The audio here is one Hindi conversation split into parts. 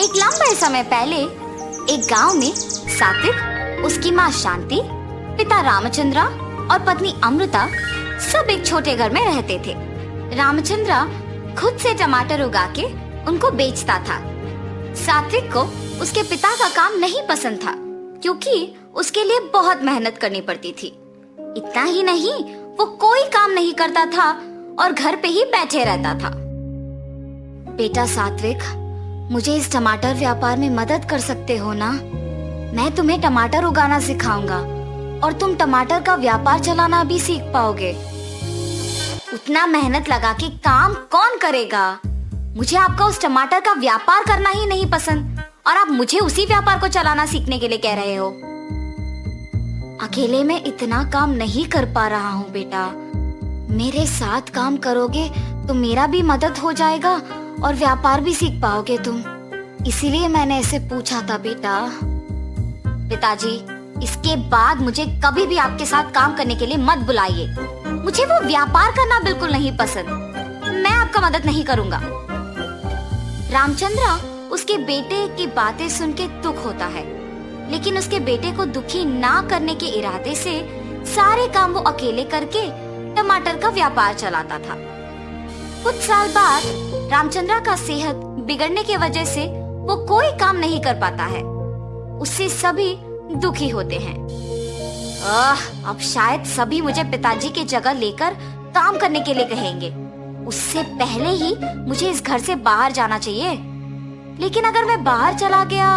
एक लंबे समय पहले एक गांव में सात्विक, उसकी माँ शांति, पिता रामचंद्रा और पत्नी अमृता सब एक छोटे घर में रहते थे। रामचंद्रा खुद से टमाटर उगा के उनको बेचता था। सात्विक को उसके पिता का काम नहीं पसंद था क्योंकि उसके लिए बहुत मेहनत करनी पड़ती थी। इतना ही नहीं, वो कोई काम नहीं करता था और घर पे ही बैठे रहता था। बेटा सात्विक, मुझे इस टमाटर व्यापार में मदद कर सकते हो ना? मैं तुम्हें टमाटर उगाना सिखाऊंगा और तुम टमाटर का व्यापार चलाना भी सीख पाओगे। उतना मेहनत लगा के काम कौन करेगा? मुझे आपका उस टमाटर का व्यापार करना ही नहीं पसंद और आप मुझे उसी व्यापार को चलाना सीखने के लिए कह रहे हो। अकेले मैं इतना काम नहीं कर पा रहा हूँ बेटा। मेरे साथ काम करोगे तो मेरा भी मदद हो जाएगा और व्यापार भी सीख पाओगे तुम। इसीलिए मैंने ऐसे पूछा था बेटा। पिताजी, इसके बाद मुझे कभी भी आपके साथ काम करने के लिए मत बुलाइए। मुझे वो व्यापार करना बिल्कुल नहीं पसंद। मैं आपका मदद नहीं करूंगा। रामचंद्रा उसके बेटे की बातें सुन के दुख होता है, लेकिन उसके बेटे को दुखी ना करने के इरादे से सारे काम वो अकेले करके टमाटर का व्यापार चलाता था। कुछ साल बाद रामचंद्रा का सेहत बिगड़ने की वजह से वो कोई काम नहीं कर पाता है। उससे सभी दुखी होते हैं। अब शायद सभी मुझे पिताजी की जगह लेकर काम करने के लिए कहेंगे। उससे पहले ही मुझे इस घर से बाहर जाना चाहिए। लेकिन अगर मैं बाहर चला गया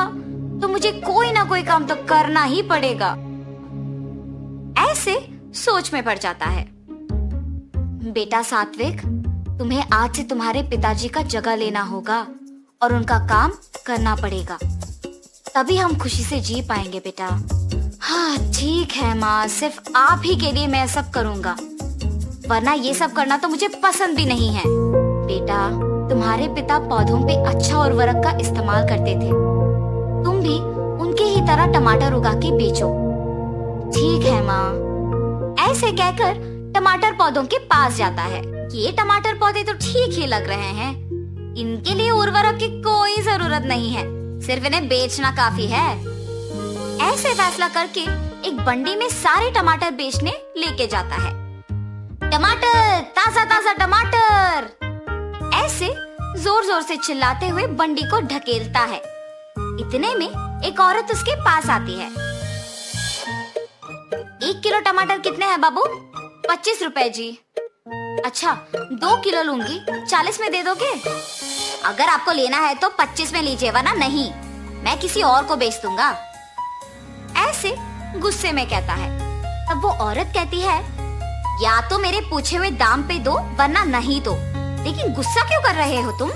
तो मुझे कोई ना कोई काम तो करना ही पड़ेगा। ऐसे सोच में पड़ जाता है। बेटा सात्विक, तुम्हें आज से तुम्हारे पिताजी का जगह लेना होगा और उनका काम करना पड़ेगा, तभी हम खुशी से जी पाएंगे बेटा। हाँ ठीक है माँ, सिर्फ आप ही के लिए मैं सब करूँगा, वरना ये सब करना तो मुझे पसंद भी नहीं है। बेटा, तुम्हारे पिता पौधों पे अच्छा उर्वरक का इस्तेमाल करते थे। तुम भी उनके ही तरह टमाटर उगा के बेचो। ठीक है माँ। ऐसे कहकर टमाटर पौधों के पास जाता है। ये टमाटर पौधे तो ठीक ही लग रहे हैं। इनके लिए उर्वरक की कोई जरूरत नहीं है, सिर्फ इन्हें बेचना काफी है। ऐसे फैसला करके एक बंडी में सारे टमाटर बेचने लेके जाता है। टमाटर, ताजा ताजा टमाटर, ऐसे जोर जोर से चिल्लाते हुए बंडी को ढकेलता है। इतने में एक औरत उसके पास आती है। 1 किलो टमाटर कितने हैं बाबू? 25 रुपए जी। अच्छा, 2 किलो लूंगी, 40 में दे दोगे? अगर आपको लेना है तो 25 में लीजिए, वरना नहीं, मैं किसी और को बेच दूंगा। ऐसे गुस्से में कहता है। तब वो औरत कहती है, या तो मेरे पूछे हुए दाम पे दो वरना नहीं दो, लेकिन गुस्सा क्यों कर रहे हो तुम?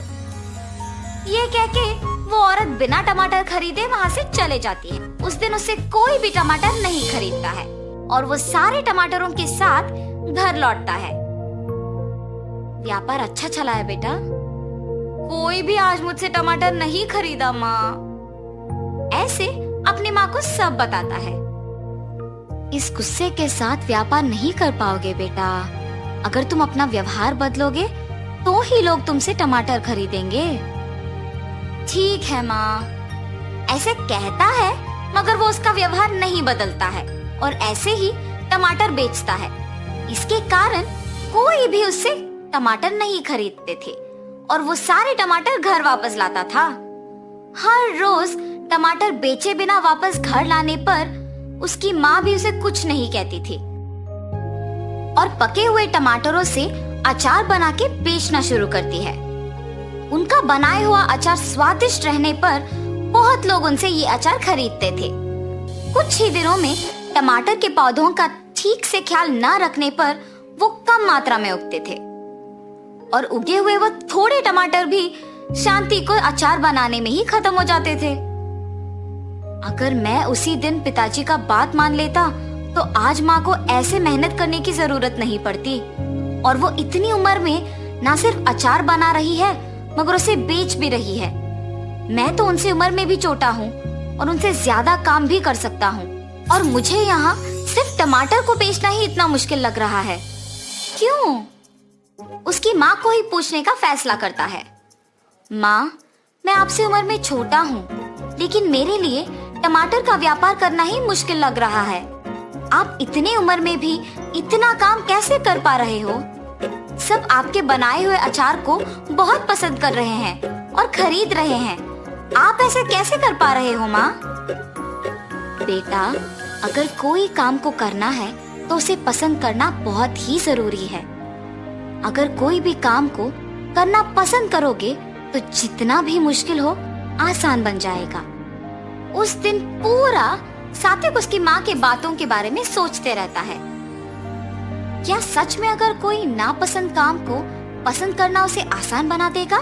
ये कह के वो औरत बिना टमाटर खरीदे वहाँ से चले जाती है। उस दिन उससे कोई भी टमाटर नहीं खरीदता है और वो सारे टमाटरों के साथ घर लौटता है। व्यापार अच्छा चला है बेटा। कोई भी आज मुझसे टमाटर नहीं खरीदा माँ। ऐसे अपनी माँ को सब बताता है। इस गुस्से के साथ व्यापार नहीं कर पाओगे बेटा। अगर तुम अपना व्यवहार बदलोगे तो ही लोग तुमसे टमाटर खरीदेंगे। ठीक है माँ। ऐसे कहता है, मगर वो उसका व्यवहार नहीं बदलता है और ऐसे ही टमाटर बेचता है। इसके कारण कोई भी उससे टमाटर नहीं खरीदते थे और वो सारे टमाटर घर वापस लाता था। हर रोज टमाटर बेचे बिना वापस घर लाने पर उसकी माँ भी उसे कुछ नहीं कहती थी और पके हुए टमाटरों से अचार बना के बेचना शुरू करती है। उनका बनाया हुआ अचार स्वादिष्ट रहने पर बहुत लोग उनसे ये अचार खरीदते थे। कुछ ही दिनों में टमाटर के पौधों का ठीक से ख्याल न रखने पर वो कम मात्रा में उगते थे और उगे हुए वो थोड़े टमाटर भी शांति को अचार बनाने में ही खत्म हो जाते थे। अगर मैं उसी दिन पिताजी का बात मान लेता तो आज माँ को ऐसे मेहनत करने की जरूरत नहीं पड़ती और वो इतनी उम्र में ना सिर्फ अचार बना रही है मगर उसे बेच भी रही है। मैं तो उनसे उम्र में भी छोटा हूँ और उनसे ज्यादा काम भी कर सकता हूँ और मुझे यहाँ सिर्फ टमाटर को बेचना ही इतना मुश्किल लग रहा है। क्यों? उसकी माँ को ही पूछने का फैसला करता है। माँ, मैं आपसे उम्र में छोटा हूँ, लेकिन मेरे लिए टमाटर का व्यापार करना ही मुश्किल लग रहा है। आप इतने उम्र में भी इतना काम कैसे कर पा रहे हो? सब आपके बनाए हुए अचार को बहुत पसंद कर रहे हैं और खरीद रहे हैं। आप ऐसे कैसे कर पा रहे हो माँ? बेटा, अगर कोई काम को करना है तो उसे पसंद करना बहुत ही जरूरी है। अगर कोई भी काम को करना पसंद करोगे तो जितना भी मुश्किल हो आसान बन जाएगा। उस दिन पूरा सात्विक उसकी माँ के बातों के बारे में सोचते रहता है। क्या सच में अगर कोई नापसंद काम को पसंद करना उसे आसान बना देगा?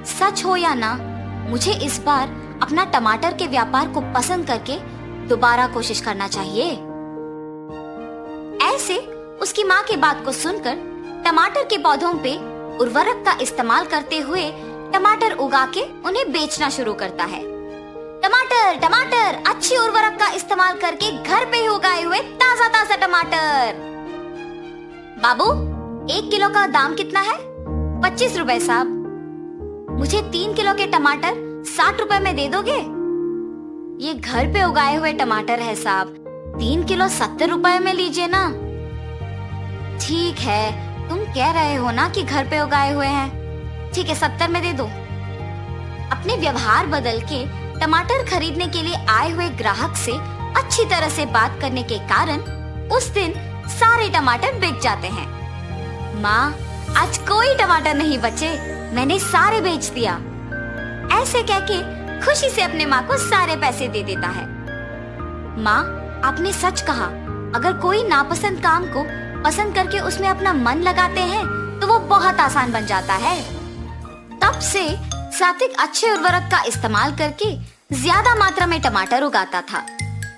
सच हो या ना, मुझे इस बार अपना टमाटर के व्यापार को पसंद करके दोबारा कोशिश करना चाहिए। ऐसे उसकी माँ की बात को सुनकर टमाटर के पौधों पे उर्वरक का इस्तेमाल करते हुए टमाटर उगा के उन्हें बेचना शुरू करता है। टमाटर टमाटर, अच्छी उर्वरक का इस्तेमाल करके घर पे ही उगाए हुए ताजा ताजा टमाटर। बाबू, 1 किलो का दाम कितना है? 25 रुपए साहब। मुझे 3 किलो के टमाटर 60 रुपए में दे दोगे? ये घर पे उगाए हुए टमाटर है साहब, 3 किलो 70 रुपए में लीजिए ना। ठीक है, तुम कह रहे हो ना कि घर पे उगाए हुए हैं। ठीक है, 70 में दे दो। अपने व्यवहार बदल के टमाटर खरीदने के लिए आए हुए ग्राहक से अच्छी तरह से बात करने के कारण उस दिन सारे टमाटर बिक जाते हैं। माँ, आज कोई टमाटर नहीं बचे, मैंने सारे बेच दिया। ऐसे कह के खुशी से अपने माँ को सारे पैसे दे देता है। माँ, आपने सच कहा, अगर कोई नापसंद काम को पसंद करके उसमें अपना मन लगाते हैं तो वो बहुत आसान बन जाता है। तब से सात्विक अच्छे उर्वरक का इस्तेमाल करके ज्यादा मात्रा में टमाटर उगाता था।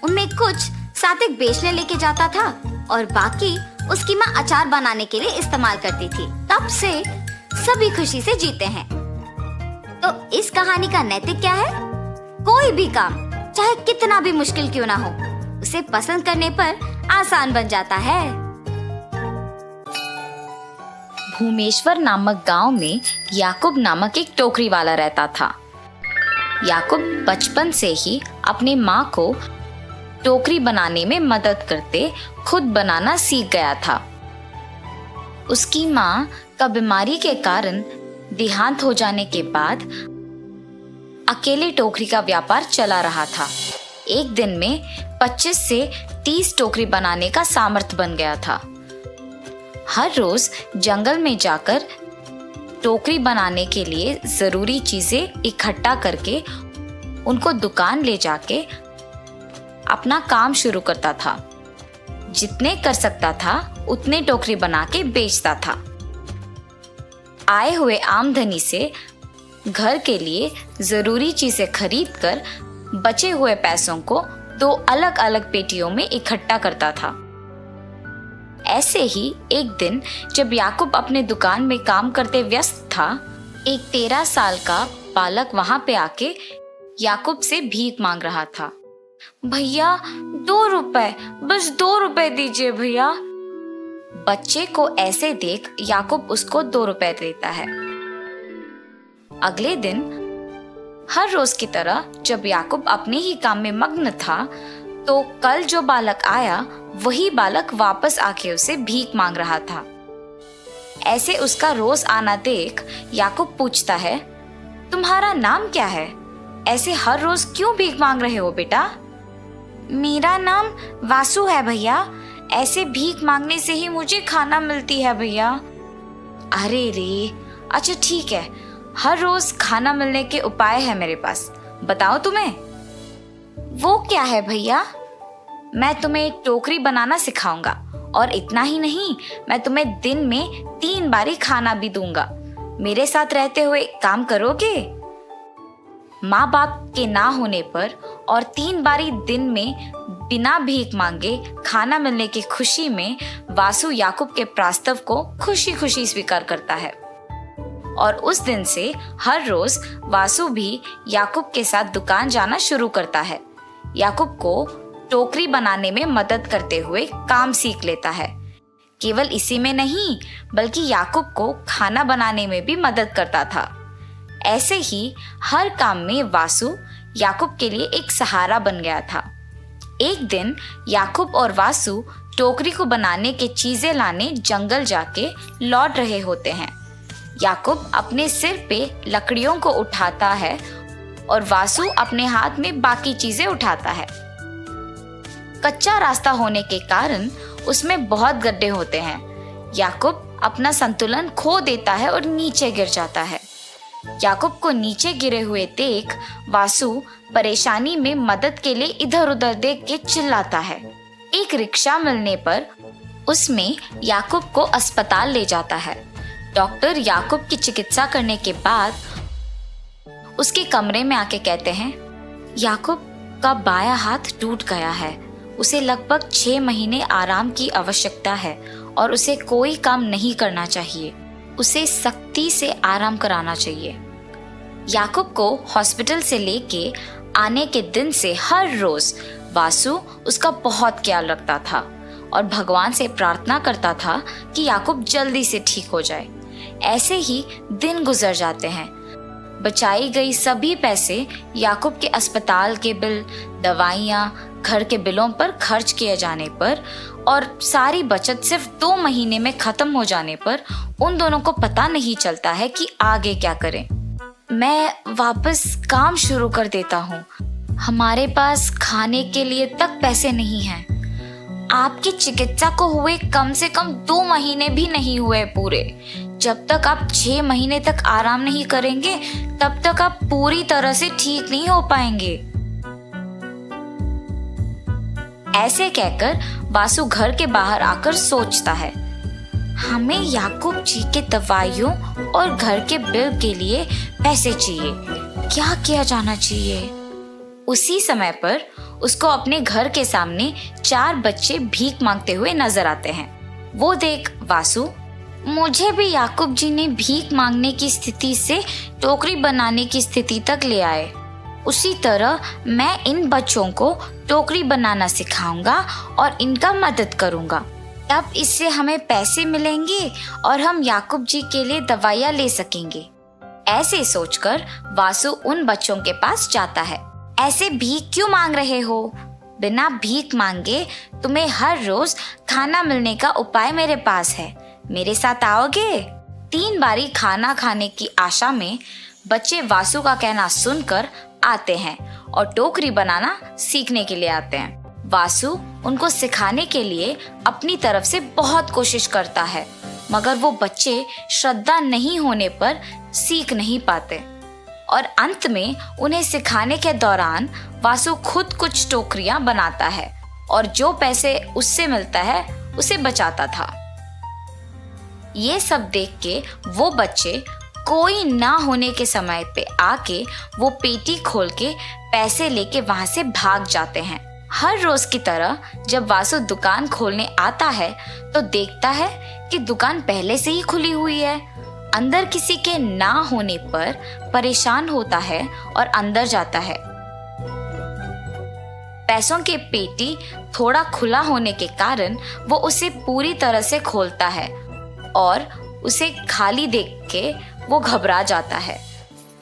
उनमें कुछ सात्विक बेचने लेके जाता था और बाकी उसकी माँ अचार बनाने के लिए इस्तेमाल करती थी। तब से सभी खुशी से जीते हैं। तो इस कहानी का नैतिक क्या है? कोई भी काम चाहे कितना भी मुश्किल क्यों ना हो, उसे पसंद करने पर आसान बन जाता है। भूमेश्वर नामक गांव में याकूब नामक एक टोकरी वाला रहता था। याकूब बचपन से ही अपनी माँ को टोकरी बनाने में मदद करते खुद बनाना सीख गया था। उसकी माँ का बीमारी के कारण देहांत हो जाने के बाद अकेले टोकरी का व्यापार चला रहा था। एक दिन में 25 से 30 टोकरी बनाने का सामर्थ्य बन गया था। हर रोज जंगल में जाकर टोकरी बनाने के लिए जरूरी चीजें इकट्ठा करके उनको दुकान ले जाके अपना काम शुरू करता था। जितने कर सकता था उतने टोकरी बना के बेचता था। आए हुए आमदनी से घर के लिए जरूरी चीजें खरीद कर बचे हुए पैसों को 2 अलग अलग पेटियों में इकट्ठा करता था। ऐसे ही एक दिन जब याकूब अपने दुकान में काम करते व्यस्त था, एक 13 साल का बालक वहां पे आके याकूब से भीख मांग रहा था। भैया 2 रुपए, बस 2 रुपए दीजिए भैया। बच्चे को ऐसे देख याकूब उसको 2 रुपए देता है। अगले दिन हर रोज की तरह जब याकूब अपने ही काम में मग्न था, तो कल जो बालक आया वही बालक वापस आके उसे भीख मांग रहा था। ऐसे उसका रोज आना देख याकूब पूछता है, तुम्हारा नाम क्या है? ऐसे हर रोज क्यों भीख मांग रहे हो बेटा? मेरा नाम वासु है भैया, ऐसे भीख मांगने से ही मुझे खाना मिलती है भैया। अरे रे, अच्छा ठीक है, हर रोज खाना मिलने के उपाय है मेरे पास, बताओ तुम्हें। वो क्या है भैया? मैं तुम्हें टोकरी बनाना सिखाऊंगा और इतना ही नहीं, मैं तुम्हें दिन में 3 बारी खाना भी दूंगा। मेरे साथ रहते हुए काम करोगे? माँ बाप के ना होने पर और 3 बारी दिन में बिना भीख मांगे खाना मिलने की खुशी में वासु याकूब के प्रस्ताव को खुशी खुशी स्वीकार करता है। और उस दिन से हर रोज वासु भी याकूब के साथ दुकान जाना शुरू करता है। याकूब को टोकरी बनाने में मदद करते हुए काम सीख लेता है। केवल इसी में नहीं, बल्कि याकूब को खाना बनाने में भी मदद करता था। ऐसे ही हर काम में वासु याकूब के लिए एक सहारा बन गया था। एक दिन याकूब और वासु टोकरी को बनाने के चीजें लाने जंगल जाके लौट रहे होते हैं। याकूब अपने सिर पे लकड़ियों को उठाता है और वासु अपने हाथ में बाकी चीजें उठाता है। कच्चा रास्ता होने के कारण उसमें बहुत गड्ढे होते हैं। याकूब अपना संतुलन खो देता है और नीचे गिर जाता है। याकूब को नीचे गिरे हुए देख वासु परेशानी में मदद के लिए इधर उधर देख के चिल्लाता है। एक रिक्शा मिलने पर उसमें याकूब को अस्पताल ले जाता है। डॉक्टर याकूब की चिकित्सा करने के बाद उसके कमरे में आके कहते हैं, याकूब का बायां हाथ टूट गया है। उसे लगभग 6 महीने आराम की आवश्यकता है और उसे कोई काम नहीं करना चाहिए। उसे सख्ती से आराम कराना चाहिए। याकूब को हॉस्पिटल से लेके आने के दिन से हर रोज वासु उसका बहुत ख्याल रखता था और भगवान से प्रार्थना करता था कि याकूब जल्दी से ठीक हो जाए। ऐसे ही दिन गुजर जाते हैं। बचाई गई सभी पैसे याकूब के अस्पताल के बिल, दवाइयाँ, घर के बिलों पर खर्च किए जाने पर और सारी बचत सिर्फ 2 महीने में खत्म हो जाने पर उन दोनों को पता नहीं चलता है कि आगे क्या करें। मैं वापस काम शुरू कर देता हूँ। हमारे पास खाने के लिए तक पैसे नहीं हैं। आपकी चिकित्सा को हुए कम से कम 2 महीने भी नहीं हुए पूरे। जब तक आप 6 महीने तक आराम नहीं करेंगे तब तक आप पूरी तरह से ठीक नहीं हो पाएंगे। ऐसे कहकर वासु घर के बाहर आकर सोचता है, हमें याकूब जी के दवाइयों और घर के बिल के लिए पैसे चाहिए। क्या किया जाना चाहिए? उसी समय पर उसको अपने घर के सामने 4 बच्चे भीख मांगते हुए नजर आते हैं। वो देख वासु, मुझे भी याकूब जी ने भीख मांगने की स्थिति से टोकरी बनाने की स्थिति तक ले आए। उसी तरह मैं इन बच्चों को टोकरी बनाना सिखाऊंगा और इनका मदद करूंगा। तब इससे हमें पैसे मिलेंगे और हम याकूब जी के लिए दवाइयाँ ले सकेंगे। ऐसे सोचकर वासु उन बच्चों के पास जाता है। ऐसे भीख क्यों मांग रहे हो? बिना भीख मांगे तुम्हें हर रोज खाना मिलने का उपाय मेरे पास है। मेरे साथ आओगे? 3 बारी खाना खाने की आशा में बच्चे वासु का कहना सुनकर आते हैं और टोकरी बनाना सीखने के लिए आते हैं। वासु उनको सिखाने के लिए अपनी तरफ से बहुत कोशिश करता है, मगर वो बच्चे श्रद्धा नहीं होने पर सीख नहीं पाते और अंत में उन्हें सिखाने के दौरान वासु खुद कुछ टोकरियां बनाता है और जो पैसे उससे मिलता है उसे बचाता था। ये सब देख के वो बच्चे कोई ना होने के समय पे आके वो पेटी खोल के पैसे लेके वहां से भाग जाते हैं। हर रोज की तरह जब वासु दुकान खोलने आता है तो देखता है कि दुकान पहले से ही खुली हुई है। अंदर किसी के ना होने पर परेशान होता है और अंदर जाता है। पैसों के पेटी थोड़ा खुला होने के कारण वो उसे पूरी तरह से खोलता है और उसे खाली देख के वो घबरा जाता है।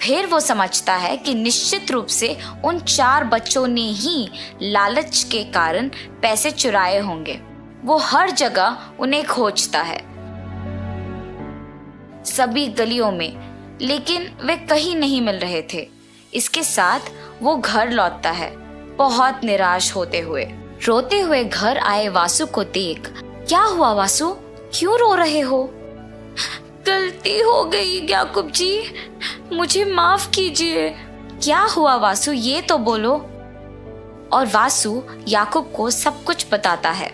फिर वो समझता है कि निश्चित रूप से उन 4 बच्चों ने ही लालच के कारण पैसे चुराए होंगे। वो हर जगह उन्हें खोजता है, सभी गलियों में, लेकिन वे कहीं नहीं मिल रहे थे। इसके साथ वो घर लौटता है, बहुत निराश होते हुए। रोते हुए घर आए वासु को देख, क्या हुआ वासु, क्यों रो रहे हो? गलती हो गई याकूब जी, मुझे माफ कीजिए। क्या हुआ वासु, ये तो बोलो। और वासु याकूब को सब कुछ बताता है।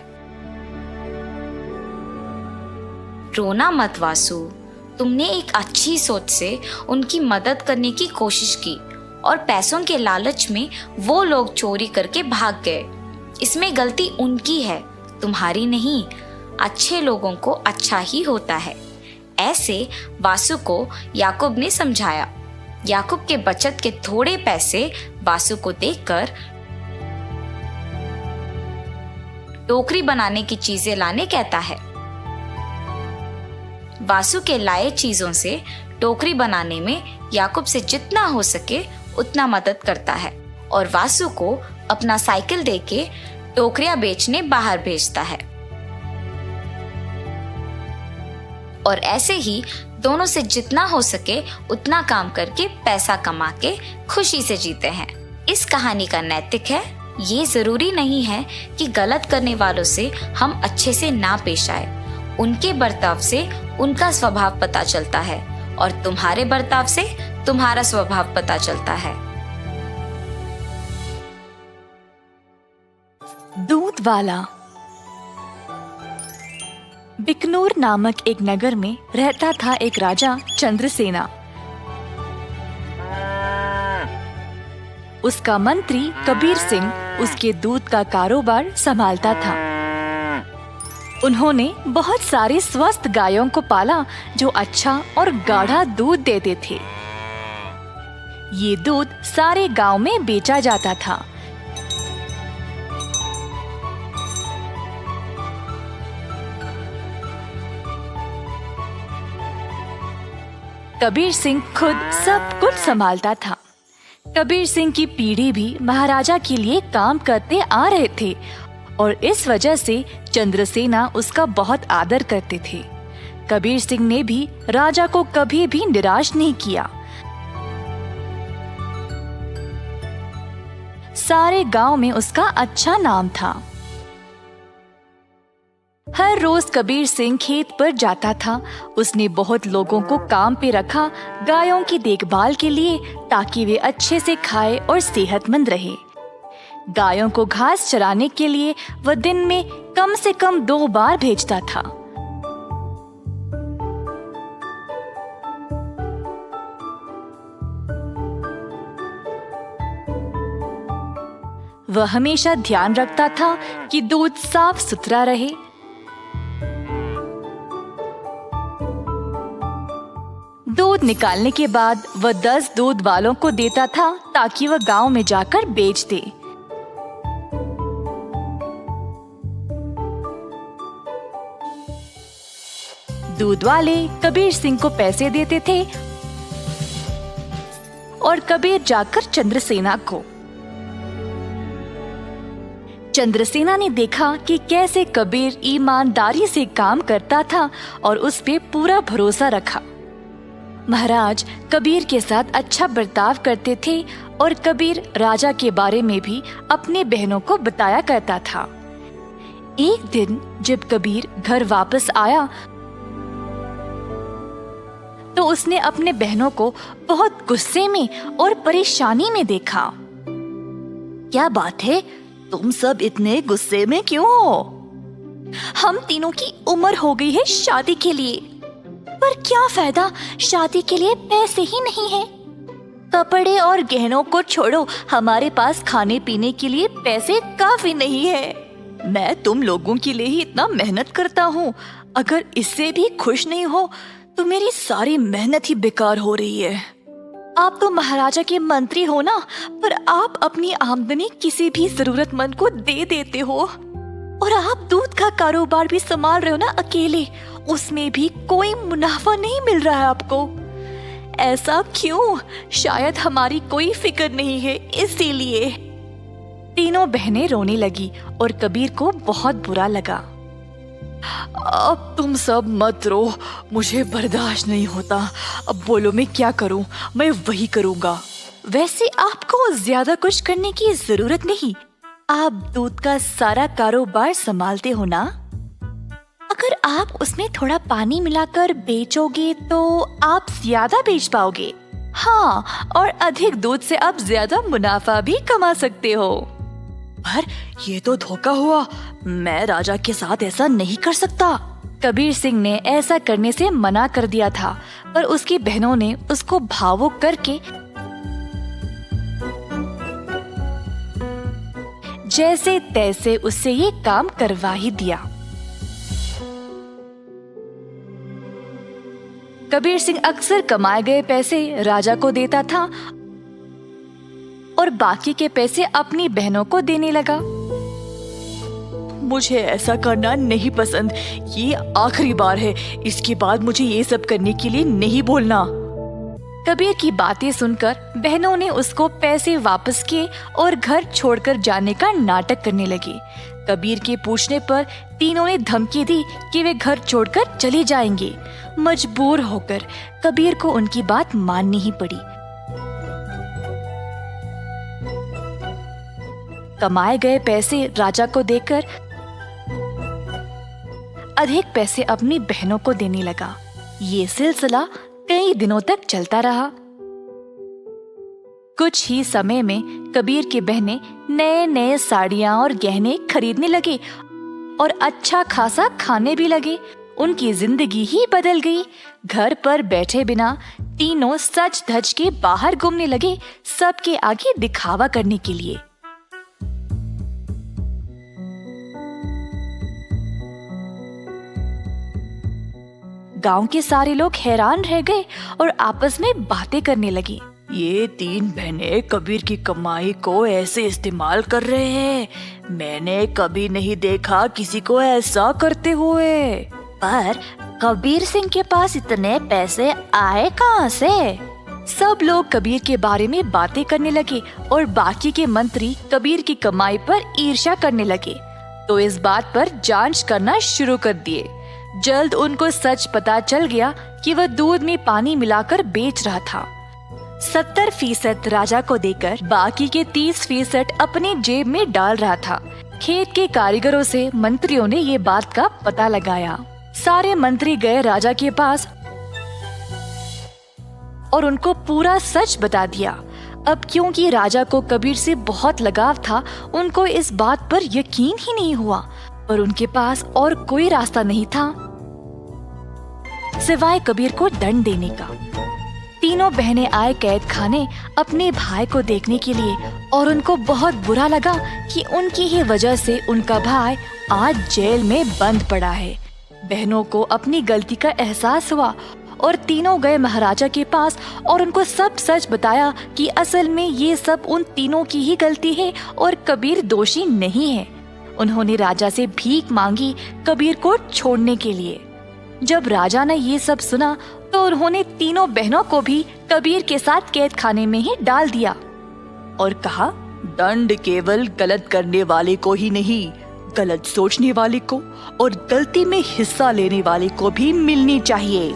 रोना मत वासु, तुमने एक अच्छी सोच से उनकी मदद करने की कोशिश की और पैसों के लालच में वो लोग चोरी करके भाग गए। इसमें गलती उनकी है, तुम्हारी नहीं। अच्छे लोगों को अच्छा ही होता है। ऐसे वासु को याकूब ने समझाया। याकूब के बचत के थोड़े पैसे वासु को देकर टोकरी बनाने की चीजें लाने कहता है। वासु के लाए चीजों से टोकरी बनाने में याकूब से जितना हो सके उतना मदद करता है और वासु को अपना साइकिल देके टोकरियां बेचने बाहर भेजता है। और ऐसे ही दोनों से जितना हो सके उतना काम करके पैसा कमा के खुशी से जीते हैं। इस कहानी का नैतिक है, ये जरूरी नहीं है कि गलत करने वालों से हम अच्छे से ना पेश आए। उनके बर्ताव से उनका स्वभाव पता चलता है और तुम्हारे बर्ताव से तुम्हारा स्वभाव पता चलता है। दूध वाला। बिकनूर नामक एक नगर में रहता था एक राजा चंद्रसेना। उसका मंत्री कबीर सिंह उसके दूध का कारोबार संभालता था। उन्होंने बहुत सारे स्वस्थ गायों को पाला जो अच्छा और गाढ़ा दूध देते थे। ये दूध सारे गांव में बेचा जाता था। कबीर सिंह खुद सब कुछ संभालता था। कबीर सिंह की पीढ़ी भी महाराजा के लिए काम करते आ रहे थे और इस वजह से चंद्रसेना उसका बहुत आदर करते थे। कबीर सिंह ने भी राजा को कभी भी निराश नहीं किया। सारे गांव में उसका अच्छा नाम था। हर रोज कबीर सिंह खेत पर जाता था। उसने बहुत लोगों को काम पे रखा गायों की देखभाल के लिए, ताकि वे अच्छे से खाए और सेहतमंद रहे। गायों को घास चराने के लिए वह दिन में कम से कम 2 बार भेजता था। वह हमेशा ध्यान रखता था कि दूध साफ सुथरा रहे। दूध निकालने के बाद वह 10 दूध वालों को देता था ताकि वह गांव में जाकर बेच दे। दूध वाले कबीर सिंह को पैसे देते थे और कबीर जाकर चंद्रसेना को। चंद्रसेना ने देखा कि कैसे कबीर ईमानदारी से काम करता था और उस पे पूरा भरोसा रखा। महाराज कबीर के साथ अच्छा बर्ताव करते थे और कबीर राजा के बारे में भी अपने बहनों को बताया करता था। एक दिन जब कबीर घर वापस आया तो उसने अपने बहनों को बहुत गुस्से में और परेशानी में देखा। क्या बात है, तुम सब इतने गुस्से में क्यों हो? हम तीनों की उम्र हो गई है शादी के लिए, पर क्या फायदा, शादी के लिए पैसे ही नहीं है। कपड़े और गहनों को छोड़ो, हमारे पास खाने पीने के लिए पैसे काफी नहीं है। मैं तुम लोगों के लिए ही इतना मेहनत करता हूँ, अगर इससे भी खुश नहीं हो तो मेरी सारी मेहनत ही बेकार हो रही है। आप तो महाराजा के मंत्री हो ना, पर आप अपनी आमदनी किसी भी जरूरतमंद को दे देते हो। और आप दूध का कारोबार भी संभाल रहे हो ना अकेले, उसमें भी कोई मुनाफा नहीं मिल रहा है आपको। ऐसा क्यों? शायद हमारी कोई फिक्र नहीं है, इसीलिए। तीनों बहनें रोने लगी और कबीर को बहुत बुरा लगा। अब तुम सब मत रो, मुझे बर्दाश्त नहीं होता। अब बोलो मैं क्या करूं? मैं वही करूंगा। वैसे आपको ज्यादा कुछ करने की जरूरत नहीं, आप दूध का सारा कारोबार संभालते हो ना। अगर आप उसमें थोड़ा पानी मिलाकर बेचोगे तो आप ज्यादा बेच पाओगे। हाँ, और अधिक दूध से आप ज्यादा मुनाफा भी कमा सकते हो। पर ये तो धोखा हुआ, मैं राजा के साथ ऐसा नहीं कर सकता। कबीर सिंह ने ऐसा करने से मना कर दिया था, पर उसकी बहनों ने उसको भावुक करके जैसे तैसे उससे ये काम करवा ही दिया। कबीर सिंह अक्सर कमाए गए पैसे राजा को देता था और बाकी के पैसे अपनी बहनों को देने लगा। मुझे ऐसा करना नहीं पसंद, ये आखिरी बार है, इसके बाद मुझे ये सब करने के लिए नहीं बोलना। कबीर की बातें सुनकर बहनों ने उसको पैसे वापस किए और घर छोड़कर जाने का नाटक करने लगी। कबीर के पूछने पर तीनों ने धमकी दी कि वे घर छोड़कर चले जाएंगे। मजबूर होकर कबीर को उनकी बात माननी ही पड़ी। कमाए गए पैसे राजा को देकर अधिक पैसे अपनी बहनों को देने लगा। ये सिलसिला कई दिनों तक चलता रहा। कुछ ही समय में कबीर की बहनें नए नए साड़ियां और गहने खरीदने लगे और अच्छा खासा खाने भी लगे। उनकी जिंदगी ही बदल गई। घर पर बैठे बिना तीनों सज धज के बाहर घूमने लगे, सबके आगे दिखावा करने के लिए। गांव के सारे लोग हैरान रह गए और आपस में बातें करने लगी। ये तीन बहनें कबीर की कमाई को ऐसे इस्तेमाल कर रहे हैं। मैंने कभी नहीं देखा किसी को ऐसा करते हुए। पर कबीर सिंह के पास इतने पैसे आए कहाँ से? सब लोग कबीर के बारे में बातें करने लगे और बाकी के मंत्री कबीर की कमाई पर ईर्ष्या करने लगे, तो इस बात पर जांच करना शुरू कर दिए। जल्द उनको सच पता चल गया कि वह दूध में पानी मिलाकर बेच रहा था। 70% राजा को देकर बाकी के 30% अपनी जेब में डाल रहा था। खेत के कारीगरों से मंत्रियों ने ये बात का पता लगाया। सारे मंत्री गए राजा के पास और उनको पूरा सच बता दिया। अब क्योंकि राजा को कबीर से बहुत लगाव था, उनको इस बात पर यकीन ही नहीं हुआ, पर उनके पास और कोई रास्ता नहीं था सिवाय कबीर को दंड देने का। तीनों बहनें आए कैद खाने अपने भाई को देखने के लिए और उनको बहुत बुरा लगा कि उनकी ही वजह से उनका भाई आज जेल में बंद पड़ा है। बहनों को अपनी गलती का एहसास हुआ और तीनों गए महाराजा के पास और उनको सब सच बताया कि असल में ये सब उन तीनों की ही गलती है और कबीर दोषी नहीं है। उन्होंने राजा से भीख मांगी कबीर को छोड़ने के लिए। जब राजा ने ये सब सुना तो उन्होंने तीनों बहनों को भी कबीर के साथ कैद खाने में ही डाल दिया और कहा, दंड केवल गलत करने वाले को ही नहीं, गलत सोचने वाले को और गलती में हिस्सा लेने वाले को भी मिलनी चाहिए।